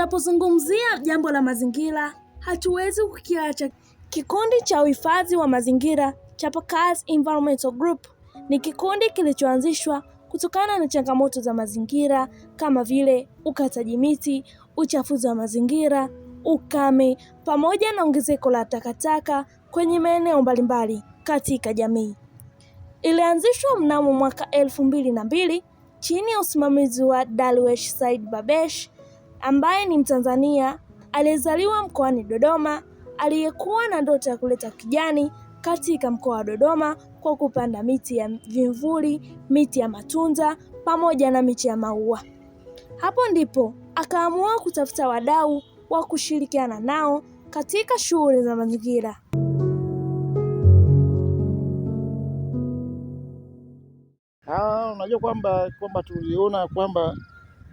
Tunapozungumzia jambo la mazingira, hatuwezi kukiacha. Kikundi cha uhifadhi wa mazingira, Chapakazi Environmental Group, ni kikundi kilichoanzishwa kutokana na changamoto za mazingira kama vile ukataji miti, uchafuzi wa mazingira, ukame, pamoja na ongezeko la takataka kwenye maeneo mbalimbali katika jamii. Ilianzishwa mnamo mwaka 2002 chini ya usimamizi wa Darwesh Said Babesh, ambaye ni Mtanzania aliyezaliwa mkoani Dodoma, aliyekuwa na ndoto ya kuleta kijani katika mkoa wa Dodoma kwa kupanda miti ya vivuli, miti ya matunda pamoja na miti ya maua. Hapo ndipo akaamua kutafuta wadau wa kushirikiana nao katika shughuli za mazingira. Unajua kwamba tuliona kwamba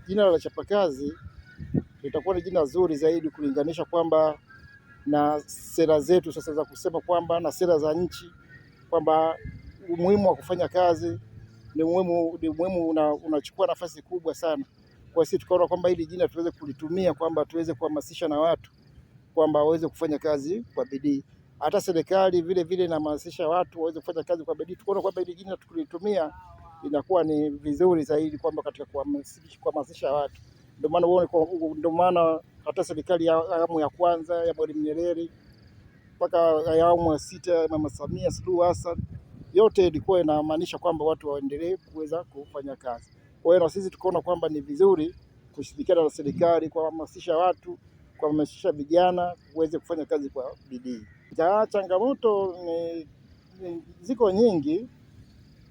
jina la Chapakazi litakuwa ni jina zuri zaidi kulinganisha kwamba na sera zetu sasa za kusema kwamba na sera za nchi kwamba umuhimu wa kufanya kazi ni muhimu unachukua nafasi kubwa sana. Kwa sisi tukaona kwamba hili jina tuweze kulitumia kwamba tuweze kuhamasisha na watu kwamba waweze kufanya kazi kwa bidii. Hata serikali vile vile inahamasisha watu waweze kufanya kazi kwa bidii. Tukaona kwamba hili jina tukulitumia inakuwa ni vizuri zaidi kwamba katika kuhamasisha watu. Ndio maana hata serikali ya awamu ya kwanza ya Mwalimu Nyerere mpaka ya awamu ya sita ya Mama Samia Suluhu Hassan, yote ilikuwa inamaanisha kwamba watu waendelee kuweza kufanya kazi. Kwa hiyo na sisi tukaona kwamba ni vizuri kushirikiana na serikali kuhamasisha watu, kuhamasisha vijana kuweze kufanya kazi kwa bidii. Changamoto ziko nyingi,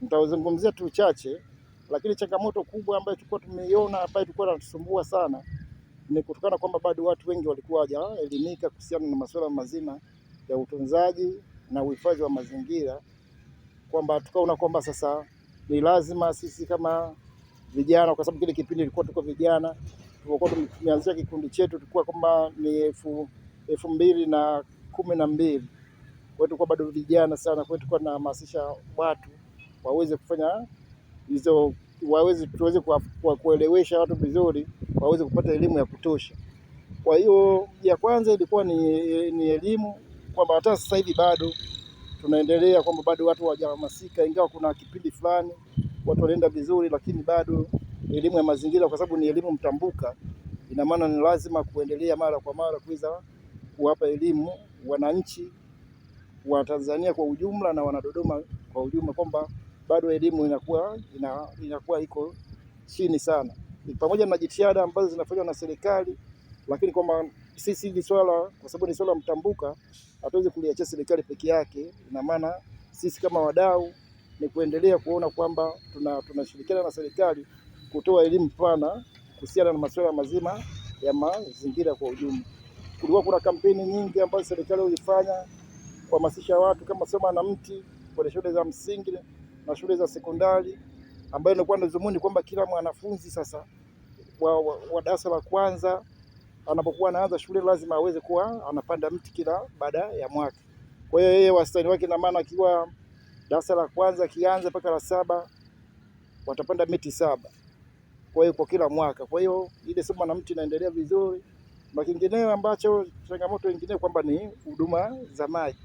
nitazungumzia tu chache, lakini changamoto kubwa ambayo tulikuwa tumeiona ambayo ilikuwa inatusumbua sana ni kutokana kwamba bado watu wengi walikuwa hawajaelimika kuhusiana na masuala mazima ya utunzaji na uhifadhi wa mazingira, kwamba tukaona kwamba sasa ni lazima sisi kama vijana, kwa sababu kile kipindi tulikuwa tuko vijana, tulikuwa tumeanzia kikundi chetu tulikuwa kwamba ni 2012. Kwa hiyo tulikuwa bado vijana sana, kwa hiyo tulikuwa tunahamasisha watu waweze kufanya hizo, tuweze kuelewesha watu vizuri, waweze kupata elimu ya kutosha. Kwa hiyo ya kwanza ilikuwa ni elimu, kwamba hata sasa hivi bado tunaendelea kwamba bado watu hawajahamasika, ingawa kuna kipindi fulani watu walienda vizuri, lakini bado elimu ya mazingira, kwa sababu ni elimu mtambuka, ina maana ni lazima kuendelea mara kwa mara kuweza kuwapa elimu wananchi wa Tanzania kwa ujumla na wanadodoma kwa ujumla, kwamba bado elimu inakuwa iko chini sana, pamoja na jitihada ambazo zinafanywa na serikali, lakini kwamba sisi hili swala, kwa sababu ni swala mtambuka, hatuwezi kuliachia serikali peke yake. Ina maana sisi kama wadau ni kuendelea kuona kwamba tunashirikiana na serikali kutoa elimu pana kuhusiana na masuala mazima ya mazingira kwa ujumla. Kulikuwa kuna kampeni nyingi ambazo serikali ilifanya kuhamasisha watu kama Soma na Mti kwenye shule za msingi na shule za sekondari, ambayo inakuwa na dhumuni kwamba kila mwanafunzi sasa wa darasa la kwanza anapokuwa anaanza shule lazima aweze kuwa anapanda mti kila baada ya mwaka. Kwa hiyo yeye wastani wake, na maana akiwa darasa la kwanza kianza mpaka la 7 watapanda miti 7. Kwa hiyo kwa kila mwaka. Kwa hiyo ile Soma na Mti inaendelea vizuri. Na kingineo ambacho changamoto nyingine kwamba ni huduma za maji.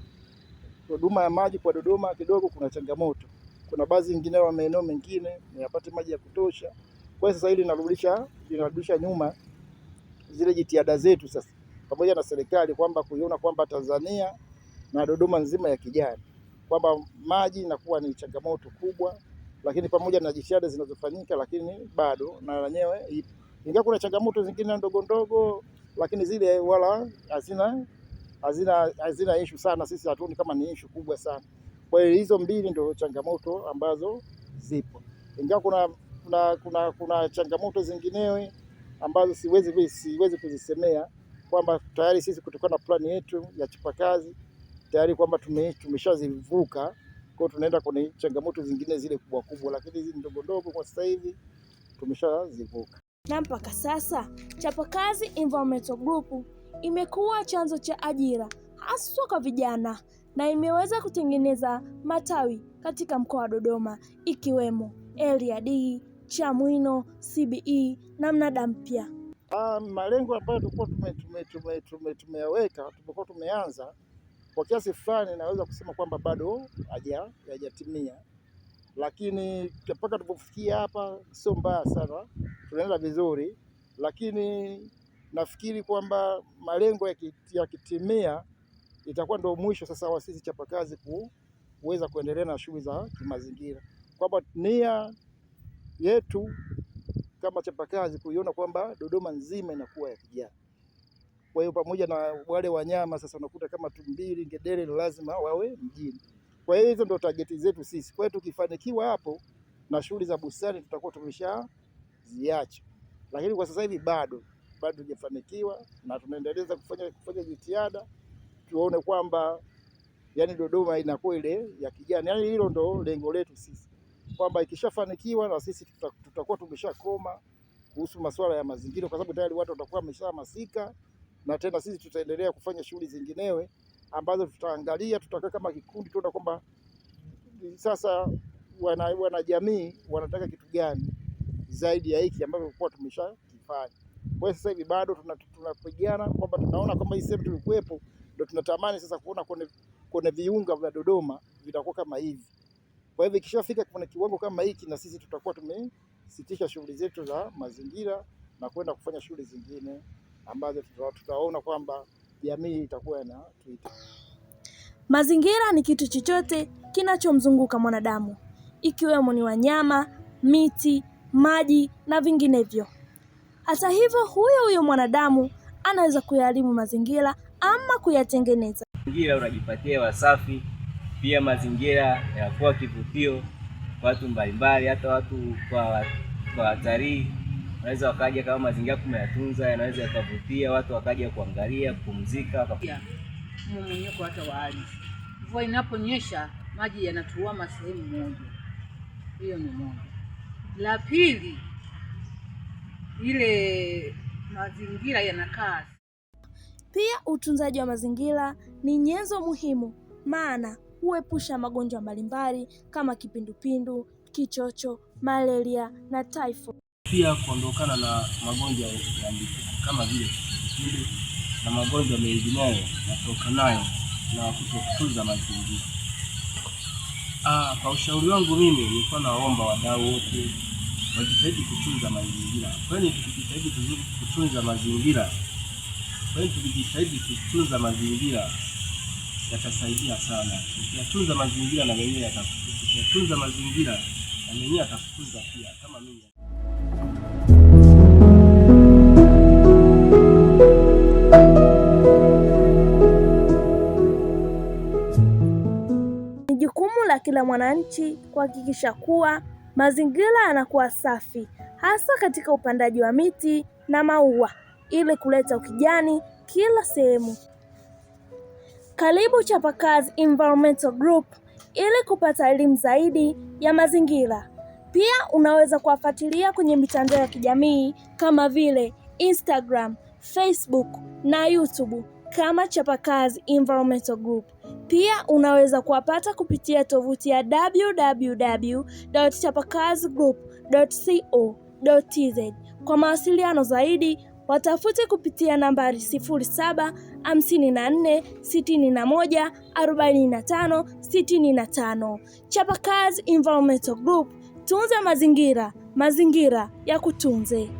Huduma ya maji kwa Dodoma kidogo kuna changamoto. Kuna baadhi nyingine wa maeneo mengine yapate maji ya kutosha. Kwa hiyo sasa hili linarudisha nyuma zile jitihada zetu sasa pamoja na serikali kwamba kuiona kwamba Tanzania na Dodoma nzima ya kijani, kwamba maji inakuwa ni changamoto kubwa, lakini pamoja na jitihada zinazofanyika, lakini bado na wenyewe ipo. Ingawa kuna changamoto zingine ndogo ndogo, lakini zile wala hazina issue sana, sisi hatuoni kama ni issue kubwa sana. Kwa hiyo hizo mbili ndio changamoto ambazo zipo. Ingawa kuna changamoto zinginewe ambazo siwezi kuzisemea, kwamba tayari sisi kutokana na plani yetu ya Chapakazi tayari kwamba tumeshazivuka. Kwa hiyo tunaenda kwenye changamoto zingine zile kubwa kubwa, lakini hizi ndogo ndogo kwa sasa hivi tumeshazivuka. Na mpaka sasa Chapakazi Environmental Group imekuwa chanzo cha ajira haswa kwa vijana na imeweza kutengeneza matawi katika mkoa wa Dodoma ikiwemo Eliadi, Chamwino, CBE na Mnada Mpya. Malengo ambayo tulikuwa tumeyaweka, tumekuwa tumeanza kwa kiasi fulani, naweza kusema kwamba bado hajatimia, lakini mpaka tulipofikia hapa sio mbaya sana, tunaenda vizuri, lakini nafikiri kwamba malengo yakitimia itakuwa ndio mwisho sasa wa sisi chapakazi kuweza kuendelea na shughuli za kimazingira, kwamba nia yetu kama chapakazi kuiona kwamba Dodoma nzima inakuwa ya kijani. Kwa hiyo pamoja na wale wanyama sasa unakuta kama tumbili, ngedere ni lazima wawe mjini. Kwa hiyo hizo ndio targeti zetu sisi. Kwa hiyo tukifanikiwa hapo na shughuli za bustani tutakuwa tumeshaziacha. Lakini kwa sasa hivi bado hujafanikiwa na tunaendeleza kufanya jitihada tuone kwamba yani Dodoma inakuwa ile ya kijani. Yani hilo ndo lengo letu sisi. Kwamba ikishafanikiwa na sisi tutakuwa tumeshakoma kuhusu masuala ya mazingira, kwa sababu tayari watu watakuwa wameshahamasika, na tena sisi tutaendelea kufanya shughuli zinginewe ambazo tutaangalia, tutakaa kama kikundi tuona kwamba sasa wanajamii wanataka kitu gani zaidi ya hiki ambavyo kwa tumeshakifanya. Kwa hiyo sasa hivi bado tunapigana kwamba tunaona kama hii sehemu tulikuwepo ndio tunatamani sasa kuona kwenye viunga vya Dodoma vitakuwa kama hivi. Kwa hivyo ikishafika kwenye kiwango kama hiki, na sisi tutakuwa tumesitisha shughuli zetu za mazingira na kwenda kufanya shughuli zingine ambazo tutaona kwamba jamii itakuwa inatuita. Mazingira ni kitu chochote kinachomzunguka mwanadamu, ikiwemo ni wanyama, miti, maji na vinginevyo. Hata hivyo, huyo mwanadamu anaweza kuyaharibu mazingira ama kuyatengeneza. Mazingira unajipatia hewa safi, pia mazingira yanakuwa kivutio kwa watu mbalimbali, hata watu kwa watalii wanaweza wakaja, kama mazingira kumeyatunza yanaweza yakavutia watu wakaja kuangalia, kupumzika. Mmomonyoko hata wa ardhi, mvua inaponyesha maji yanatuama sehemu moja, hiyo ni moja. La pili, ile mazingira yanakaa. Pia utunzaji wa mazingira ni nyenzo muhimu, maana huepusha magonjwa mbalimbali kama kipindupindu, kichocho, malaria na typhoid. Pia kuondokana na magonjwa ya mlipuko kama vile kipindupindu na magonjwa mengineyo yanayotokanayo na kutokutunza mazingira. Kwa ushauri wangu mimi nilikuwa naomba wadau wote wajitahidi kutunza mazingira. Kwani tukijitahidi kutunza mazingira, yatasaidia sana. Tukiyatunza mazingira na wenyewe yatafukuza pia kama mimi. Ni jukumu la kila mwananchi kuhakikisha kuwa mazingira yanakuwa safi, hasa katika upandaji wa miti na maua ili kuleta ukijani kila sehemu. Karibu Chapakazi Environmental Group ili kupata elimu zaidi ya mazingira. Pia unaweza kuwafuatilia kwenye mitandao ya kijamii kama vile Instagram, Facebook na YouTube kama Chapakazi Environmental Group. Pia unaweza kuwapata kupitia tovuti ya www.chapakazigroup.co.tz. Kwa mawasiliano zaidi watafute kupitia nambari 0754614565. Chapakazi Environmental Group, tunza mazingira, mazingira ya kutunze.